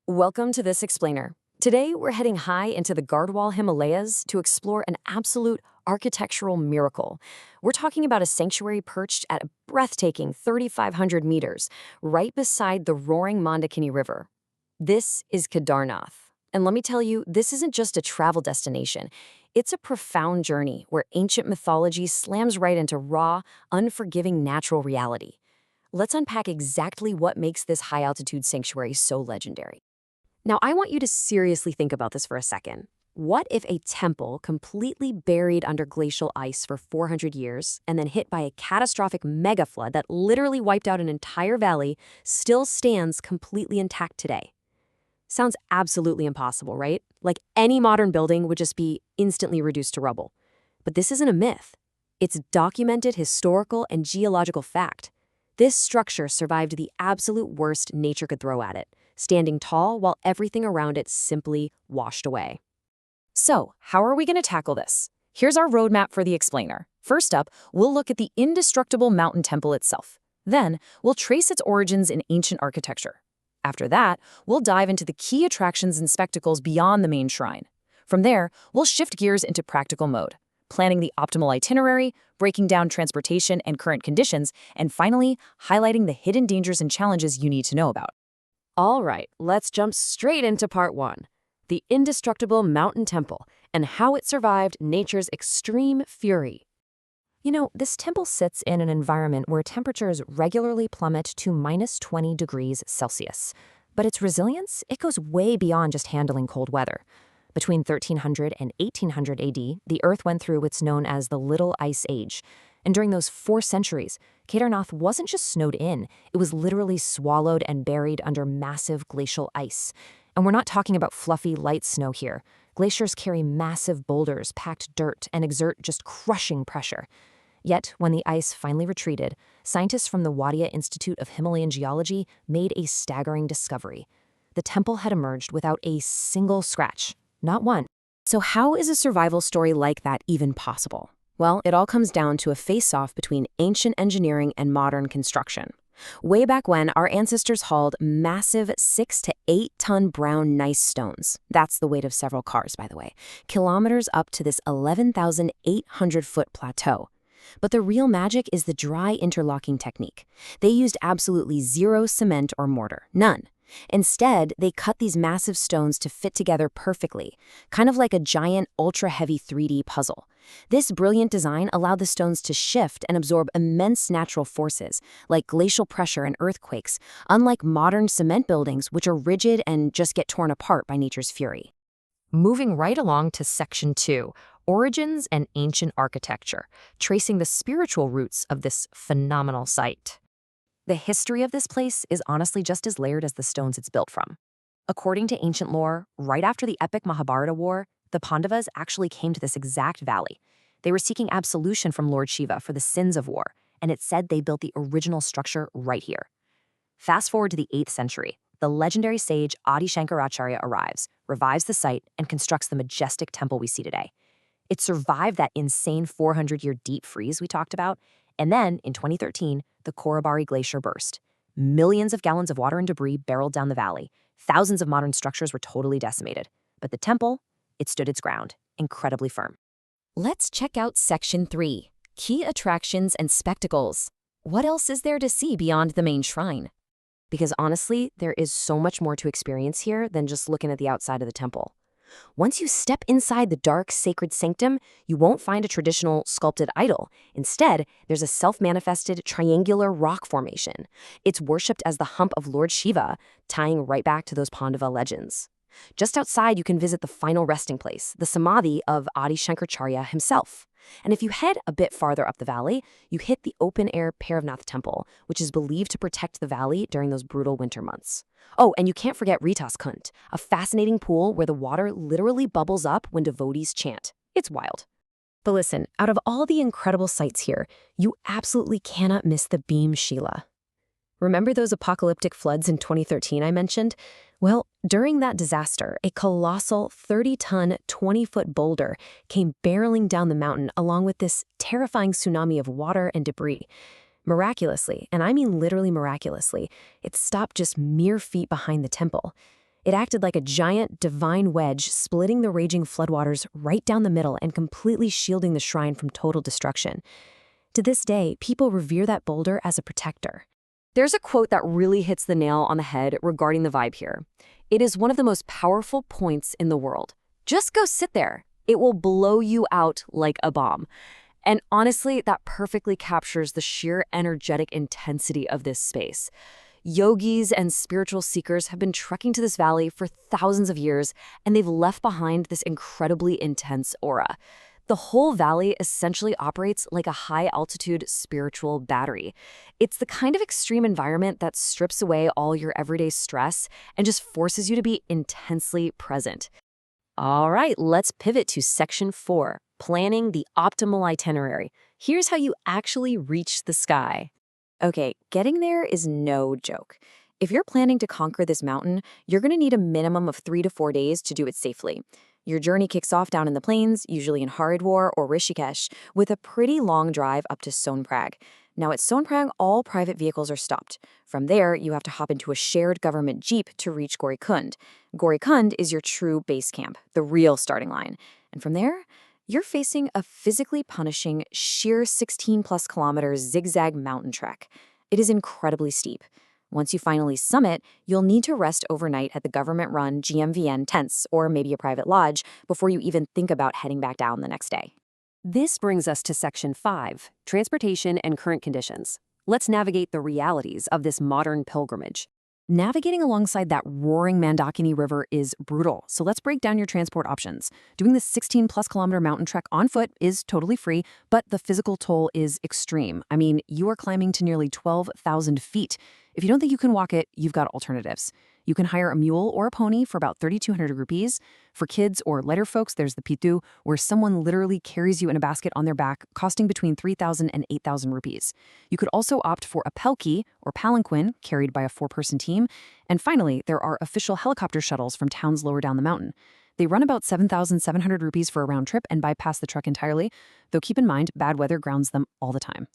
Welcome to this explainer. Today, we're heading high into the Garhwal Himalayas to explore an absolute architectural miracle. We're talking about a sanctuary perched at a breathtaking 3,500 meters, right beside the roaring Mandakini River. This is Kedarnath. And let me tell you, this isn't just a travel destination. It's a profound journey where ancient mythology slams right into raw, unforgiving natural reality. Let's unpack exactly what makes this high-altitude sanctuary so legendary. Now, I want you to seriously think about this for a second. What if a temple completely buried under glacial ice for 400 years and then hit by a catastrophic mega flood that literally wiped out an entire valley still stands completely intact today? Sounds absolutely impossible, right? Like any modern building would just be instantly reduced to rubble. But this isn't a myth. It's documented historical and geological fact. This structure survived the absolute worst nature could throw at it, standing tall while everything around it simply washed away. So, how are we going to tackle this? Here's our roadmap for the explainer. First up, we'll look at the indestructible mountain temple itself. Then, we'll trace its origins in ancient architecture. After that, we'll dive into the key attractions and spectacles beyond the main shrine. From there, we'll shift gears into practical mode, planning the optimal itinerary, breaking down transportation and current conditions, and finally, highlighting the hidden dangers and challenges you need to know about. All right, let's jump straight into part one, the indestructible mountain temple and how it survived nature's extreme fury. You know, this temple sits in an environment where temperatures regularly plummet to -20 degrees Celsius. But its resilience, it goes way beyond just handling cold weather. Between 1300 and 1800 AD, the Earth went through what's known as the Little Ice Age. And during those 4 centuries, Kedarnath wasn't just snowed in, it was literally swallowed and buried under massive glacial ice. And we're not talking about fluffy, light snow here. Glaciers carry massive boulders, packed dirt, and exert just crushing pressure. Yet, when the ice finally retreated, scientists from the Wadia Institute of Himalayan Geology made a staggering discovery. The temple had emerged without a single scratch. Not one. So how is a survival story like that even possible? Well, it all comes down to a face-off between ancient engineering and modern construction. Way back when, our ancestors hauled massive 6 to 8 ton brown gneiss stones. That's the weight of several cars, by the way. Kilometers up to this 11,800-foot plateau. But the real magic is the dry interlocking technique. They used absolutely zero cement or mortar, none. Instead, they cut these massive stones to fit together perfectly, kind of like a giant, ultra-heavy 3D puzzle. This brilliant design allowed the stones to shift and absorb immense natural forces, like glacial pressure and earthquakes, unlike modern cement buildings, which are rigid and just get torn apart by nature's fury. Moving right along to Section 2, Origins and Ancient Architecture, tracing the spiritual roots of this phenomenal site. The history of this place is honestly just as layered as the stones it's built from. According to ancient lore, right after the epic Mahabharata war, the Pandavas actually came to this exact valley. They were seeking absolution from Lord Shiva for the sins of war, and it's said they built the original structure right here. Fast forward to the 8th century, the legendary sage Adi Shankaracharya arrives, revives the site, and constructs the majestic temple we see today. It survived that insane 400-year deep freeze we talked about, and then, in 2013, the Korabari Glacier burst. Millions of gallons of water and debris barreled down the valley. Thousands of modern structures were totally decimated. But the temple, it stood its ground, incredibly firm. Let's check out Section 3, Key Attractions and Spectacles. What else is there to see beyond the main shrine? Because honestly, there is so much more to experience here than just looking at the outside of the temple. Once you step inside the dark, sacred sanctum, you won't find a traditional sculpted idol. Instead, there's a self-manifested triangular rock formation. It's worshipped as the hump of Lord Shiva, tying right back to those Pandava legends. Just outside, you can visit the final resting place, the samadhi of Adi Shankaracharya himself. And if you head a bit farther up the valley, you hit the open-air Bhairavath Temple, which is believed to protect the valley during those brutal winter months. Oh, and you can't forget Ritas, a fascinating pool where the water literally bubbles up when devotees chant. It's wild. But listen, out of all the incredible sights here, you absolutely cannot miss the Bheem Shila. Remember those apocalyptic floods in 2013 I mentioned? Well, during that disaster, a colossal 30-ton, 20-foot boulder came barreling down the mountain along with this terrifying tsunami of water and debris. Miraculously, and I mean literally miraculously, it stopped just mere feet behind the temple. It acted like a giant, divine wedge, splitting the raging floodwaters right down the middle and completely shielding the shrine from total destruction. To this day, people revere that boulder as a protector. There's a quote that really hits the nail on the head regarding the vibe here. It is one of the most powerful points in the world. Just go sit there. It will blow you out like a bomb. And honestly, that perfectly captures the sheer energetic intensity of this space. Yogis and spiritual seekers have been trekking to this valley for thousands of years, and they've left behind this incredibly intense aura. The whole valley essentially operates like a high-altitude spiritual battery. It's the kind of extreme environment that strips away all your everyday stress and just forces you to be intensely present. All right, let's pivot to Section 4, planning the optimal itinerary. Here's how you actually reach the sky. Okay, getting there is no joke. If you're planning to conquer this mountain, you're going to need a minimum of 3 to 4 days to do it safely. Your journey kicks off down in the plains, usually in Haridwar or Rishikesh, with a pretty long drive up to Sonprayag. Now at Sonprayag, all private vehicles are stopped. From there, you have to hop into a shared government jeep to reach Gaurikund. Gaurikund is your true base camp, the real starting line. And from there, you're facing a physically punishing, sheer 16-plus kilometers zigzag mountain trek. It is incredibly steep. Once you finally summit, you'll need to rest overnight at the government-run GMVN tents or maybe a private lodge before you even think about heading back down the next day. This brings us to Section 5, Transportation and Current Conditions. Let's navigate the realities of this modern pilgrimage. Navigating alongside that roaring Mandakini River is brutal, so let's break down your transport options. Doing this 16-plus kilometer mountain trek on foot is totally free, but the physical toll is extreme. I mean, you are climbing to nearly 12,000 feet. If you don't think you can walk it, you've got alternatives. You can hire a mule or a pony for about 3,200 rupees. For kids or lighter folks, there's the pitu, where someone literally carries you in a basket on their back, costing between 3,000 and 8,000 rupees. You could also opt for a palki, or palanquin, carried by a 4-person team. And finally, there are official helicopter shuttles from towns lower down the mountain. They run about 7,700 rupees for a round trip and bypass the trek entirely, though keep in mind, bad weather grounds them all the time.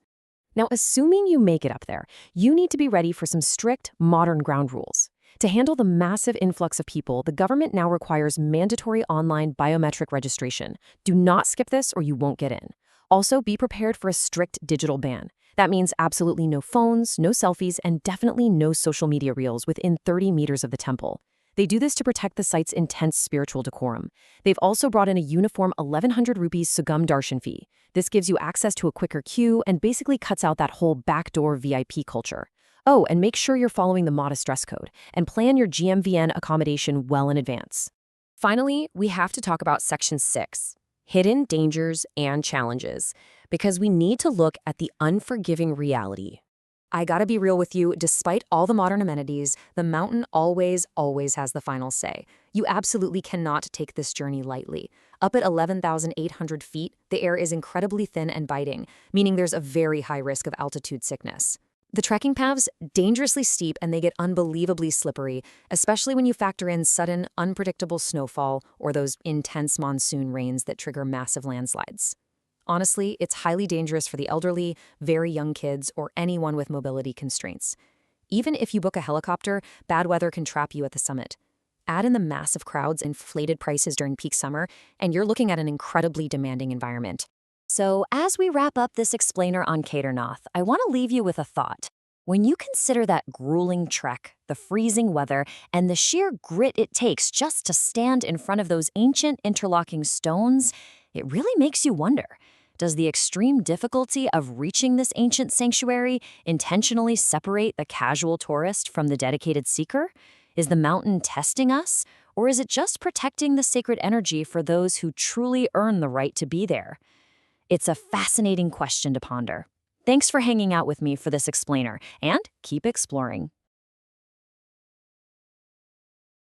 Now, assuming you make it up there, you need to be ready for some strict, modern ground rules. To handle the massive influx of people, the government now requires mandatory online biometric registration. Do not skip this or you won't get in. Also, be prepared for a strict digital ban. That means absolutely no phones, no selfies, and definitely no social media reels within 30 meters of the temple. They do this to protect the site's intense spiritual decorum. They've also brought in a uniform 1,100 rupees Sugam darshan fee. This gives you access to a quicker queue and basically cuts out that whole backdoor VIP culture. Oh, and make sure you're following the modest dress code and plan your GMVN accommodation well in advance. Finally, we have to talk about Section 6, Hidden Dangers and Challenges, because we need to look at the unforgiving reality. I gotta be real with you, despite all the modern amenities, the mountain always has the final say. You absolutely cannot take this journey lightly. Up at 11,800 feet, the air is incredibly thin and biting, meaning there's a very high risk of altitude sickness. The trekking paths, dangerously steep, and they get unbelievably slippery, especially when you factor in sudden, unpredictable snowfall or those intense monsoon rains that trigger massive landslides. Honestly, it's highly dangerous for the elderly, very young kids, or anyone with mobility constraints. Even if you book a helicopter, bad weather can trap you at the summit. Add in the massive crowds and inflated prices during peak summer, and you're looking at an incredibly demanding environment. So, as we wrap up this explainer on Kedarnath, I want to leave you with a thought. When you consider that grueling trek, the freezing weather, and the sheer grit it takes just to stand in front of those ancient interlocking stones, it really makes you wonder. Does the extreme difficulty of reaching this ancient sanctuary intentionally separate the casual tourist from the dedicated seeker? Is the mountain testing us, or is it just protecting the sacred energy for those who truly earn the right to be there? It's a fascinating question to ponder. Thanks for hanging out with me for this explainer, and keep exploring.